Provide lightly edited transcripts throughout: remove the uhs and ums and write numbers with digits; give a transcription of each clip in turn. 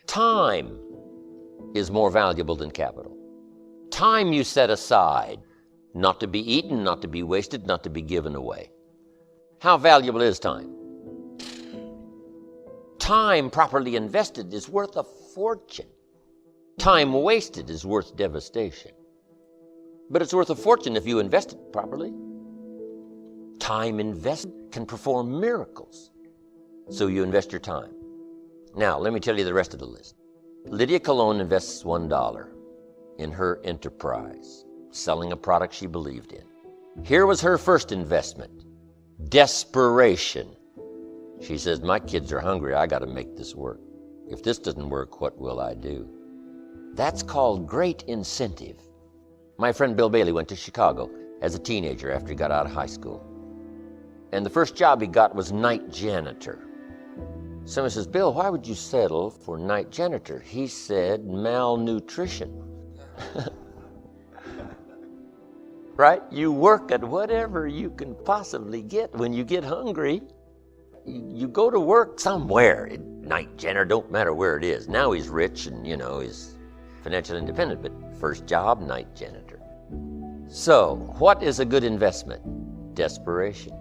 Time is more valuable than capital. Time you set aside, not to be eaten, not to be wasted, not to be given away. How valuable is time? Time properly invested is worth a fortune. Time wasted is worth devastation. But it's worth a fortune if you invest it properly. Time invested can perform miracles. So you invest your time. Now, let me tell you the rest of the list. Lydia Colon invests $1 in her enterprise, selling a product she believed in. Here was her first investment, desperation. She says, my kids are hungry, I got to make this work. If this doesn't work, what will I do? That's called great incentive. My friend Bill Bailey went to Chicago as a teenager after he got out of high school. And the first job he got was night janitor. Someone says, Bill, why would you settle for night janitor? He said, malnutrition. Right? You work at whatever you can possibly get. When you get hungry, you go to work somewhere. Night janitor, don't matter where it is. Now he's rich and, he's financially independent, but first job, night janitor. So, what is a good investment? Desperation.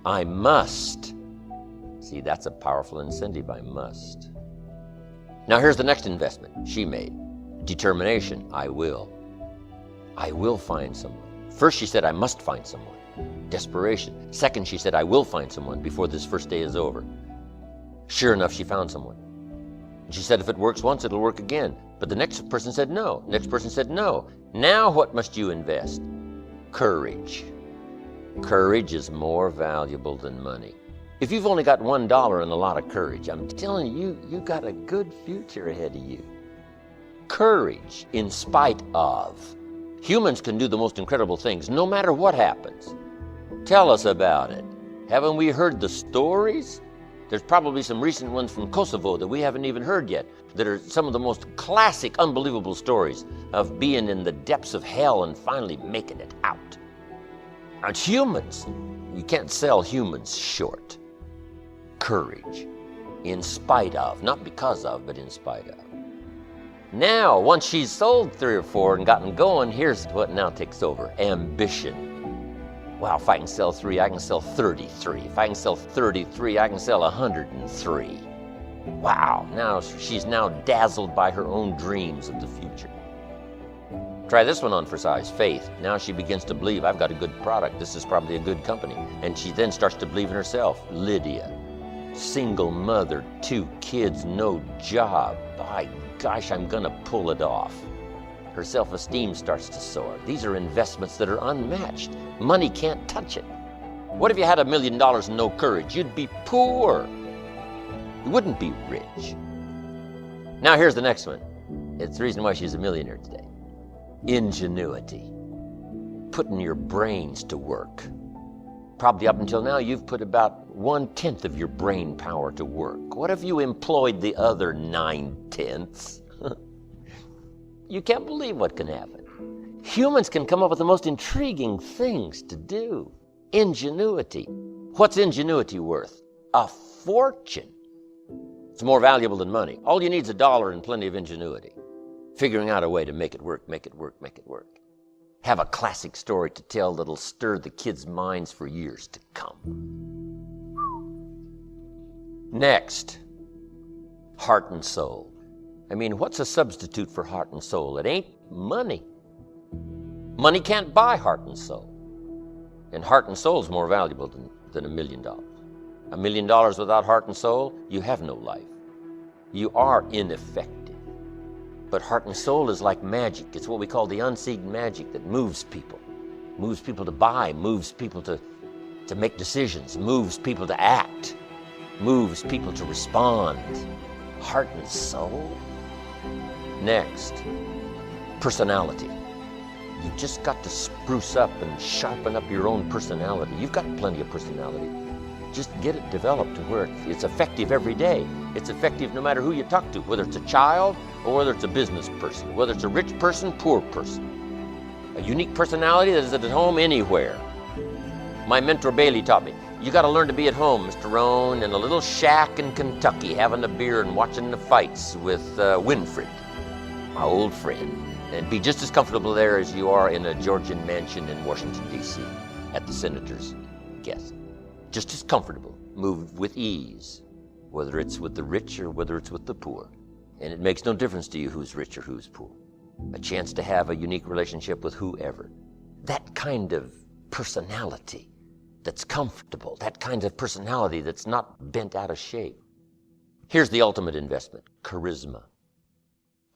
I must. See, that's a powerful incentive, I must. Now here's the next investment she made. Determination, I will. I will find someone. First she said, I must find someone. Desperation. Second, she said, I will find someone before this first day is over. Sure enough, she found someone. And she said, if it works once, it'll work again. But the next person said no. Next person said no. Now what must you invest? Courage. Courage is more valuable than money. If you've only got $1 and a lot of courage, I'm telling you, you got a good future ahead of you. Courage in spite of. Humans can do the most incredible things, no matter what happens. Tell us about it. Haven't we heard the stories? There's probably some recent ones from Kosovo that we haven't even heard yet, that are some of the most classic, unbelievable stories of being in the depths of hell and finally making it out. And humans, you can't sell humans short. Courage, in spite of, not because of, but in spite of. Now, once she's sold 3 or 4 and gotten going, here's what now takes over, ambition. Wow, if I can sell 3, I can sell 33. If I can sell 33, I can sell 103. Wow, now she's now dazzled by her own dreams of the future. Try this one on for size, faith. Now she begins to believe, I've got a good product, this is probably a good company. And she then starts to believe in herself. Lydia, single mother, 2 kids, no job. By gosh, I'm gonna pull it off. Her self-esteem starts to soar. These are investments that are unmatched. Money can't touch it. What if you had $1 million and no courage? You'd be poor. You wouldn't be rich. Now here's the next one. It's the reason why she's a millionaire today. Ingenuity. Putting your brains to work. Probably up until now, you've put about 1/10 of your brain power to work. What if you employed the other 9/10? You can't believe what can happen. Humans can come up with the most intriguing things to do. Ingenuity. What's ingenuity worth? A fortune. It's more valuable than money. All you need is $1 and plenty of ingenuity. Figuring out a way to make it work, make it work, make it work. Have a classic story to tell that'll stir the kids' minds for years to come. Next, heart and soul. I mean, what's a substitute for heart and soul? It ain't money. Money can't buy heart and soul. And heart and soul is more valuable than $1 million. $1 million without heart and soul, you have no life. You are ineffective. But heart and soul is like magic. It's what we call the unseen magic that moves people. Moves people to buy, moves people to make decisions, moves people to act, moves people to respond. Heart and soul. Next, personality. You've just got to spruce up and sharpen up your own personality. You've got plenty of personality. Just get it developed to where it's effective every day. It's effective no matter who you talk to, whether it's a child or whether it's a business person, whether it's a rich person, poor person. A unique personality that is at home anywhere. My mentor Bailey taught me, You got to learn to be at home, Mr. Rohn, in a little shack in Kentucky, having a beer and watching the fights with Winfred, my old friend, and be just as comfortable there as you are in a Georgian mansion in Washington, D.C. at the senator's guest. Just as comfortable, move with ease, whether it's with the rich or whether it's with the poor. And it makes no difference to you who's rich or who's poor. A chance to have a unique relationship with whoever. That kind of personality that's comfortable, that kind of personality that's not bent out of shape. Here's the ultimate investment, charisma.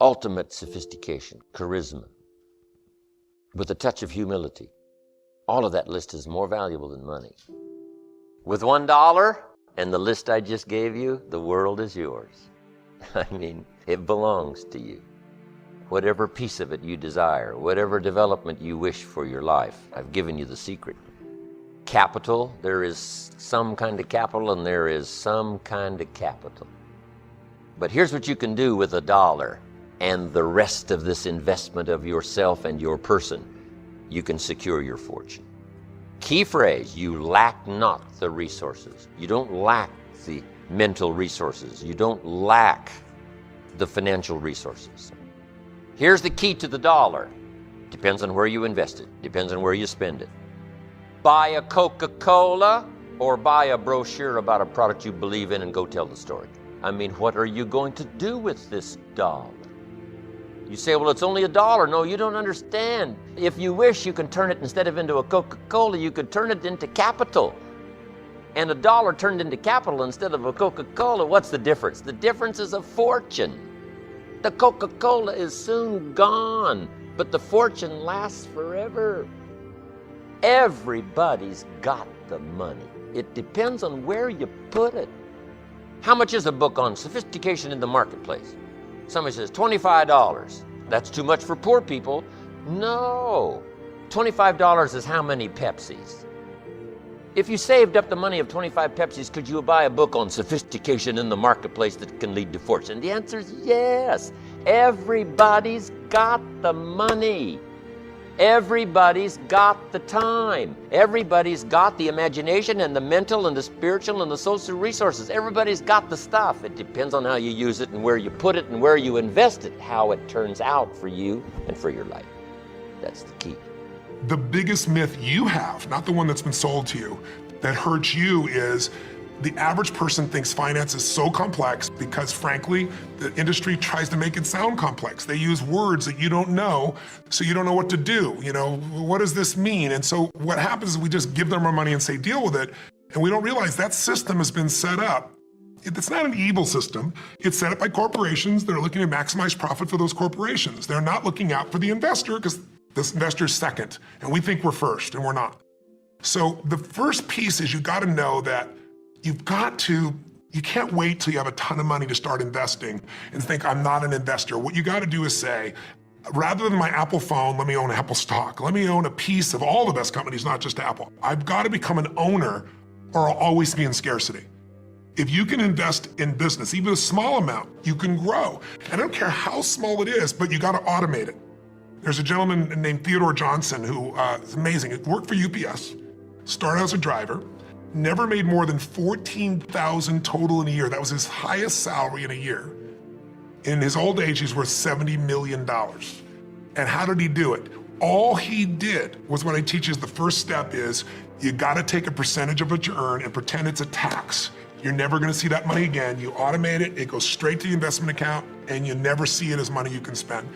Ultimate sophistication, charisma, with a touch of humility. All of that list is more valuable than money. With $1 and the list I just gave you, the world is yours. I mean, it belongs to you. Whatever piece of it you desire, whatever development you wish for your life, I've given you the secret. Capital, there is some kind of capital and there is some kind of capital. But here's what you can do with $1 and the rest of this investment of yourself and your person. You can secure your fortune. Key phrase, you lack not the resources. You don't lack the mental resources. You don't lack the financial resources. Here's the key to the $1. Depends on where you invest it. Depends on where you spend it. Buy a Coca-Cola or buy a brochure about a product you believe in and go tell the story. I mean, what are you going to do with this $1? You say, well, it's only $1. No, you don't understand. If you wish, you can turn it, instead of into a Coca-Cola, you could turn it into capital. And $1 turned into capital instead of a Coca-Cola, what's the difference? The difference is a fortune. The Coca-Cola is soon gone, but the fortune lasts forever. Everybody's got the money. It depends on where you put it. How much is a book on sophistication in the marketplace? Somebody says, $25. That's too much for poor people. No. $25 is how many Pepsis? If you saved up the money of 25 Pepsis, could you buy a book on sophistication in the marketplace that can lead to fortune? The answer is yes. Everybody's got the money. Everybody's got the time. Everybody's got the imagination and the mental and the spiritual and the social resources. Everybody's got the stuff. It depends on how you use it and where you put it and where you invest it, how it turns out for you and for your life. That's the key. The biggest myth you have, not the one that's been sold to you, that hurts you is the average person thinks finance is so complex because, frankly, the industry tries to make it sound complex. They use words that you don't know, so you don't know what to do. You know, what does this mean? And so what happens is we just give them our money and say, deal with it, and we don't realize that system has been set up. It's not an evil system. It's set up by corporations that are looking to maximize profit for those corporations. They're not looking out for the investor because this investor's second, and we think we're first, and we're not. So the first piece is you got to know that you can't wait till you have a ton of money to start investing and think, I'm not an investor. What you got to do is say, rather than my Apple phone, let me own Apple stock. Let me own a piece of all the best companies, not just Apple. I've got to become an owner or I'll always be in scarcity. If you can invest in business, even a small amount, you can grow. I don't care how small it is, but you got to automate it. There's a gentleman named Theodore Johnson who is amazing. He worked for UPS, started as a driver, never made more than $14,000 total in a year. That was his highest salary in a year. In his old age, he's worth $70 million. And how did he do it? All he did was what I teach is the first step is you gotta take a percentage of what you earn and pretend it's a tax. You're never gonna see that money again. You automate it, it goes straight to the investment account, and you never see it as money you can spend.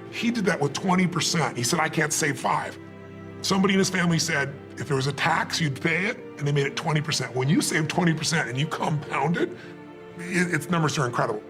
He did that with 20%. He said, I can't save 5. Somebody in his family said, if there was a tax, you'd pay it, and they made it 20%. When you save 20% and you compound it, its numbers are incredible.